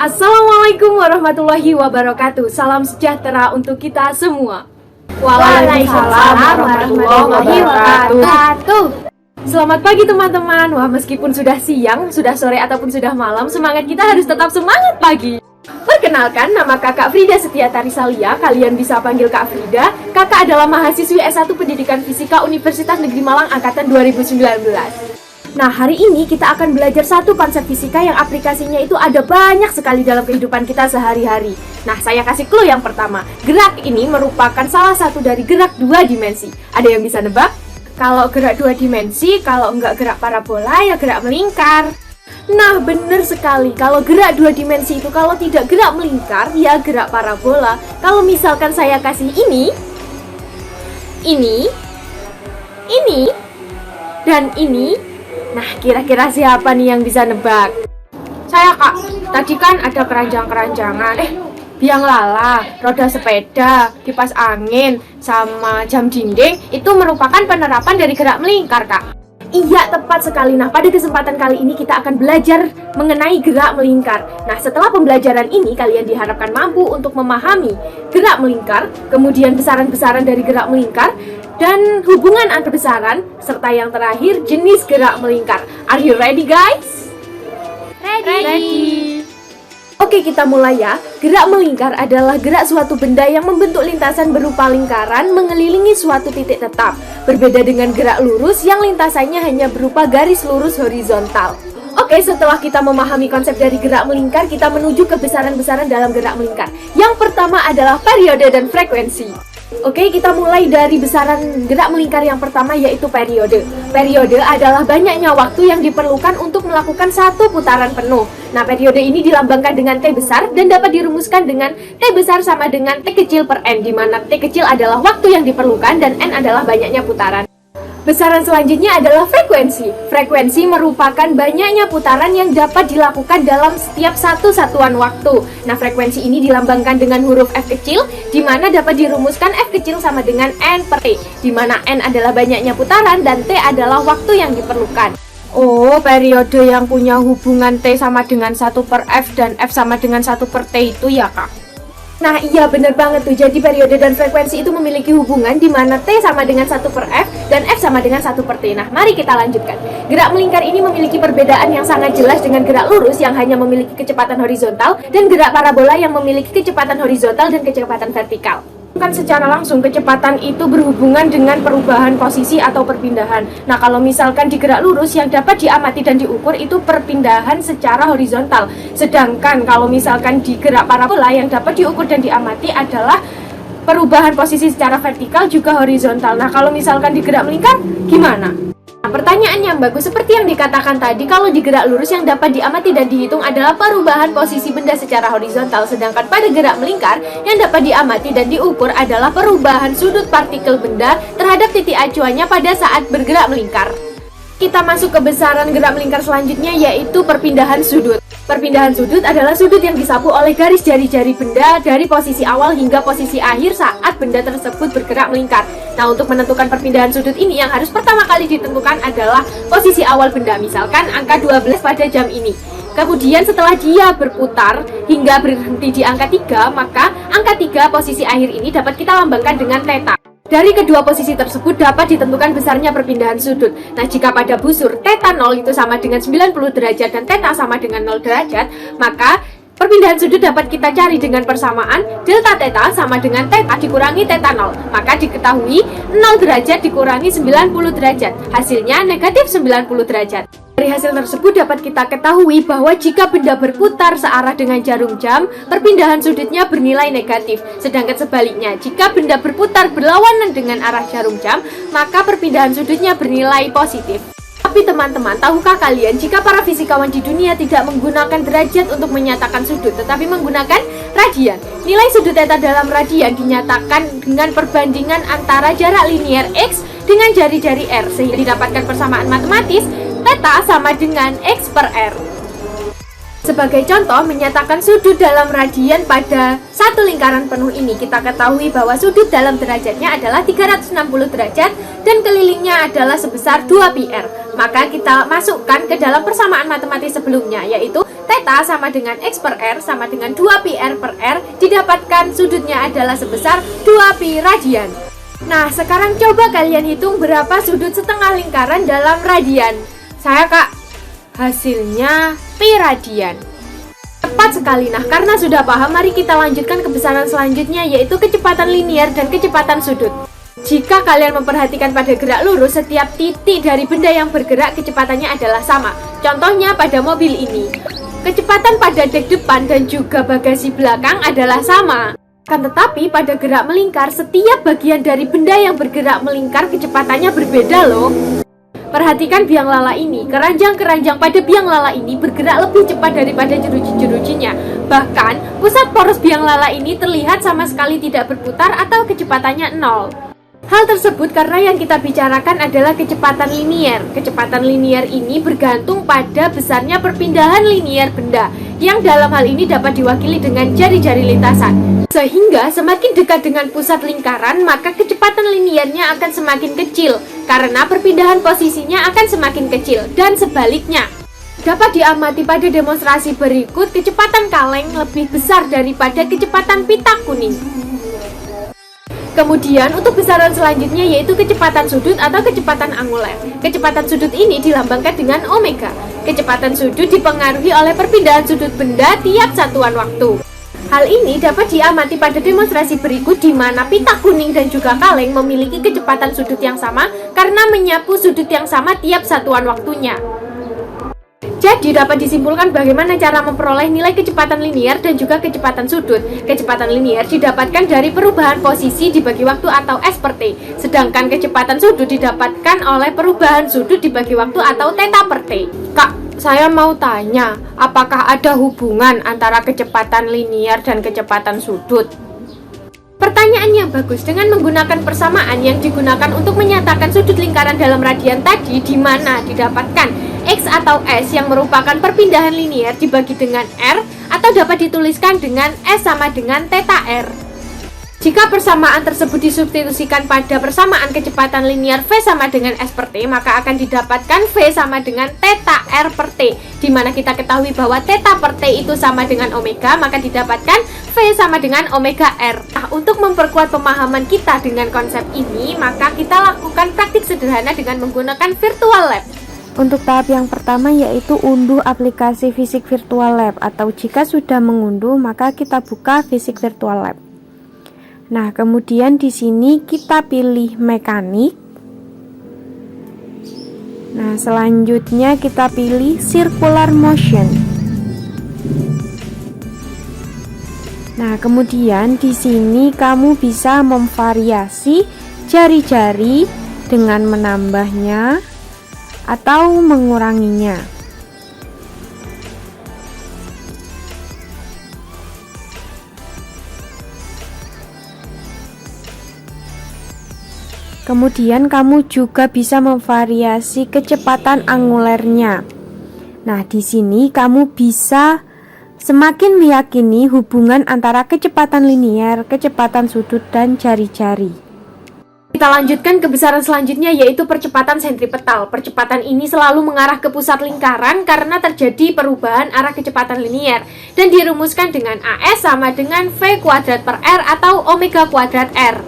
Assalamualaikum warahmatullahi wabarakatuh. Salam sejahtera untuk kita semua. Waalaikumsalam warahmatullahi wabarakatuh. Selamat pagi teman-teman. Wah, meskipun sudah siang, sudah sore ataupun sudah malam, semangat kita harus tetap semangat pagi. Perkenalkan, nama kakak Frida Setiatari Salia. Kalian bisa panggil Kak Frida. Kakak adalah mahasiswi S1 Pendidikan Fisika Universitas Negeri Malang Angkatan 2019. Nah, hari ini kita akan belajar satu konsep fisika yang aplikasinya itu ada banyak sekali dalam kehidupan kita sehari-hari. Nah, saya kasih clue yang pertama. Gerak ini merupakan salah satu dari gerak dua dimensi. Ada yang bisa nebak? Kalau gerak dua dimensi, kalau enggak gerak parabola, ya gerak melingkar. Nah, benar sekali. Kalau gerak dua dimensi itu kalau tidak gerak melingkar, ya gerak parabola. Kalau misalkan saya kasih ini, dan ini, nah, kira-kira siapa nih yang bisa nebak? Saya, Kak. Tadi kan ada keranjang-keranjangan. Biang lala, roda sepeda, kipas angin, sama jam dinding. Itu merupakan penerapan dari gerak melingkar, Kak. Iya, tepat sekali. Nah, pada kesempatan kali ini kita akan belajar mengenai gerak melingkar. Nah, setelah pembelajaran ini, kalian diharapkan mampu untuk memahami gerak melingkar, kemudian besaran-besaran dari gerak melingkar, dan hubungan antar besaran, serta yang terakhir, jenis gerak melingkar. Are you ready, guys? Ready. Oke, kita mulai ya. Gerak melingkar adalah gerak suatu benda yang membentuk lintasan berupa lingkaran mengelilingi suatu titik tetap. Berbeda dengan gerak lurus yang lintasannya hanya berupa garis lurus horizontal. Oke, setelah kita memahami konsep dari gerak melingkar, kita menuju ke besaran-besaran dalam gerak melingkar. Yang pertama adalah periode dan frekuensi. Oke, kita mulai dari besaran gerak melingkar yang pertama, yaitu periode. Periode adalah banyaknya waktu yang diperlukan untuk melakukan satu putaran penuh. Nah, periode ini dilambangkan dengan T besar dan dapat dirumuskan dengan T besar sama dengan T kecil per N, di mana T kecil adalah waktu yang diperlukan dan N adalah banyaknya putaran. Besaran selanjutnya adalah frekuensi. Frekuensi merupakan banyaknya putaran yang dapat dilakukan dalam setiap satu satuan waktu. Nah, frekuensi ini dilambangkan dengan huruf F kecil, di mana dapat dirumuskan F kecil sama dengan N per T, di mana N adalah banyaknya putaran dan T adalah waktu yang diperlukan. Oh, periode yang punya hubungan T sama dengan 1 per F dan F sama dengan 1 per T itu ya, Kak? Nah, iya, bener banget tuh. Jadi periode dan frekuensi itu memiliki hubungan di mana T sama dengan 1 per F dan F sama dengan 1 per T. Nah, mari kita lanjutkan. Gerak melingkar ini memiliki perbedaan yang sangat jelas dengan gerak lurus yang hanya memiliki kecepatan horizontal dan gerak parabola yang memiliki kecepatan horizontal dan kecepatan vertikal. Kan secara langsung kecepatan itu berhubungan dengan perubahan posisi atau perpindahan. Nah, kalau misalkan di gerak lurus yang dapat diamati dan diukur itu perpindahan secara horizontal. Sedangkan kalau misalkan di gerak parabola yang dapat diukur dan diamati adalah perubahan posisi secara vertikal juga horizontal. Nah, kalau misalkan di gerak melingkar gimana? Nah, pertanyaan yang bagus seperti yang dikatakan tadi, kalau di gerak lurus yang dapat diamati dan dihitung adalah perubahan posisi benda secara horizontal, sedangkan pada gerak melingkar yang dapat diamati dan diukur adalah perubahan sudut partikel benda terhadap titik acuannya pada saat bergerak melingkar. Kita masuk ke besaran gerak melingkar selanjutnya, yaitu perpindahan sudut. Perpindahan sudut adalah sudut yang disapu oleh garis jari-jari benda dari posisi awal hingga posisi akhir saat benda tersebut bergerak melingkar. Nah, untuk menentukan perpindahan sudut ini yang harus pertama kali ditentukan adalah posisi awal benda, misalkan angka 12 pada jam ini. Kemudian setelah dia berputar hingga berhenti di angka 3, maka angka 3 posisi akhir ini dapat kita lambangkan dengan theta. Dari kedua posisi tersebut dapat ditentukan besarnya perpindahan sudut. Nah, jika pada busur theta 0 itu sama dengan 90 derajat dan theta sama dengan 0 derajat, maka perpindahan sudut dapat kita cari dengan persamaan delta theta sama dengan theta dikurangi theta 0. Maka diketahui 0 derajat dikurangi 90 derajat. Hasilnya negatif 90 derajat. Dari hasil tersebut dapat kita ketahui bahwa jika benda berputar searah dengan jarum jam, perpindahan sudutnya bernilai negatif. Sedangkan sebaliknya, jika benda berputar berlawanan dengan arah jarum jam, maka perpindahan sudutnya bernilai positif. Tapi teman-teman, tahukah kalian jika para fisikawan di dunia tidak menggunakan derajat untuk menyatakan sudut, tetapi menggunakan radian? Nilai sudut theta dalam radian dinyatakan dengan perbandingan antara jarak linier X dengan jari-jari R, sehingga didapatkan persamaan matematis theta sama dengan X per R. Sebagai contoh, menyatakan sudut dalam radian pada satu lingkaran penuh ini, kita ketahui bahwa sudut dalam derajatnya adalah 360 derajat dan kelilingnya adalah sebesar 2 pi r. Maka kita masukkan ke dalam persamaan matematis sebelumnya, yaitu θ Theta sama dengan X per R sama dengan 2pi R per R, didapatkan sudutnya adalah sebesar 2pi radian. Nah, sekarang coba kalian hitung berapa sudut setengah lingkaran dalam radian. Saya Kak, hasilnya pi radian. Tepat sekali. Nah, karena sudah paham, mari kita lanjutkan ke besaran selanjutnya, yaitu kecepatan linier dan kecepatan sudut. Jika kalian memperhatikan pada gerak lurus, setiap titik dari benda yang bergerak kecepatannya adalah sama. Contohnya pada mobil ini, kecepatan pada dek depan dan juga bagasi belakang adalah sama. Kan tetapi pada gerak melingkar, setiap bagian dari benda yang bergerak melingkar kecepatannya berbeda loh. Perhatikan biang lala ini, keranjang-keranjang pada biang lala ini bergerak lebih cepat daripada jeruji-jerujinya. Bahkan, pusat poros biang lala ini terlihat sama sekali tidak berputar atau kecepatannya 0. Hal tersebut karena yang kita bicarakan adalah kecepatan linier. Kecepatan linier ini bergantung pada besarnya perpindahan linier benda, yang dalam hal ini dapat diwakili dengan jari-jari lintasan. Sehingga semakin dekat dengan pusat lingkaran, maka kecepatan liniernya akan semakin kecil, karena perpindahan posisinya akan semakin kecil, dan sebaliknya. Dapat diamati pada demonstrasi berikut, kecepatan kaleng lebih besar daripada kecepatan pita kuning. Kemudian untuk besaran selanjutnya yaitu kecepatan sudut atau kecepatan anguler. Kecepatan sudut ini dilambangkan dengan omega. Kecepatan sudut dipengaruhi oleh perpindahan sudut benda tiap satuan waktu. Hal ini dapat diamati pada demonstrasi berikut di mana pita kuning dan juga kaleng memiliki kecepatan sudut yang sama karena menyapu sudut yang sama tiap satuan waktunya. Jadi dapat disimpulkan bagaimana cara memperoleh nilai kecepatan linier dan juga kecepatan sudut. Kecepatan linier didapatkan dari perubahan posisi dibagi waktu atau S per T. Sedangkan kecepatan sudut didapatkan oleh perubahan sudut dibagi waktu atau theta per T. Kak, saya mau tanya, apakah ada hubungan antara kecepatan linier dan kecepatan sudut? Pertanyaan yang bagus. Dengan menggunakan persamaan yang digunakan untuk menyatakan sudut lingkaran dalam radian tadi, di mana didapatkan X atau S yang merupakan perpindahan linier dibagi dengan R, atau dapat dituliskan dengan S sama dengan theta R. Jika persamaan tersebut disubstitusikan pada persamaan kecepatan linier V sama dengan S per T, maka akan didapatkan V sama dengan theta R per T, di mana kita ketahui bahwa theta per T itu sama dengan omega, maka didapatkan V sama dengan omega R. Nah, untuk memperkuat pemahaman kita dengan konsep ini, maka kita lakukan praktik sederhana dengan menggunakan virtual lab. Untuk tahap yang pertama yaitu unduh aplikasi Fisik Virtual Lab, atau jika sudah mengunduh maka kita buka Fisik Virtual Lab. Nah, kemudian di sini kita pilih mekanik. Nah, selanjutnya kita pilih circular motion. Nah, kemudian di sini kamu bisa memvariasi jari-jari dengan menambahnya atau menguranginya. Kemudian kamu juga bisa memvariasi kecepatan angulernya. Nah, di sini kamu bisa semakin meyakini hubungan antara kecepatan linier, kecepatan sudut, dan jari-jari. Kita lanjutkan ke besaran selanjutnya yaitu percepatan sentripetal. Percepatan ini selalu mengarah ke pusat lingkaran karena terjadi perubahan arah kecepatan linier dan dirumuskan dengan AS sama dengan V kuadrat per R atau omega kuadrat R.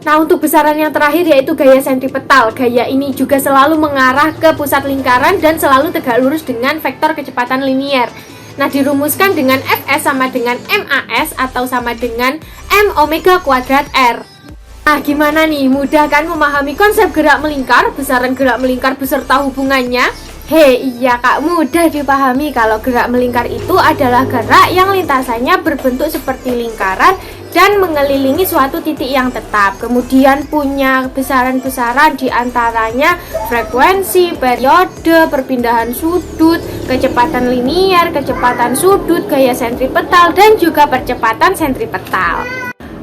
Nah, untuk besaran yang terakhir yaitu gaya sentripetal. Gaya ini juga selalu mengarah ke pusat lingkaran dan selalu tegak lurus dengan vektor kecepatan linier. Nah, dirumuskan dengan Fs sama dengan MAS atau sama dengan M omega kuadrat R. Nah, gimana nih? Mudah kan memahami konsep gerak melingkar, besaran gerak melingkar beserta hubungannya? Hei, iya Kak, mudah dipahami kalau gerak melingkar itu adalah gerak yang lintasannya berbentuk seperti lingkaran dan mengelilingi suatu titik yang tetap. Kemudian punya besaran-besaran diantaranya frekuensi, periode, perpindahan sudut, kecepatan linier, kecepatan sudut, gaya sentripetal, dan juga percepatan sentripetal.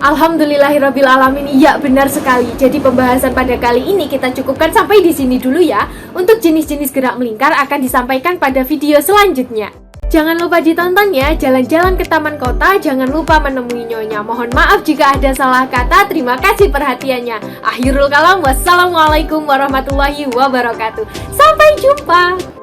Alhamdulillahirrabbilalamin, ya benar sekali. Jadi pembahasan pada kali ini kita cukupkan sampai di sini dulu ya. Untuk jenis-jenis gerak melingkar akan disampaikan pada video selanjutnya. Jangan lupa ditonton ya, jalan-jalan ke taman kota, jangan lupa menemui nyonya. Mohon maaf jika ada salah kata, terima kasih perhatiannya. Akhirul kalam, wassalamualaikum warahmatullahi wabarakatuh. Sampai jumpa.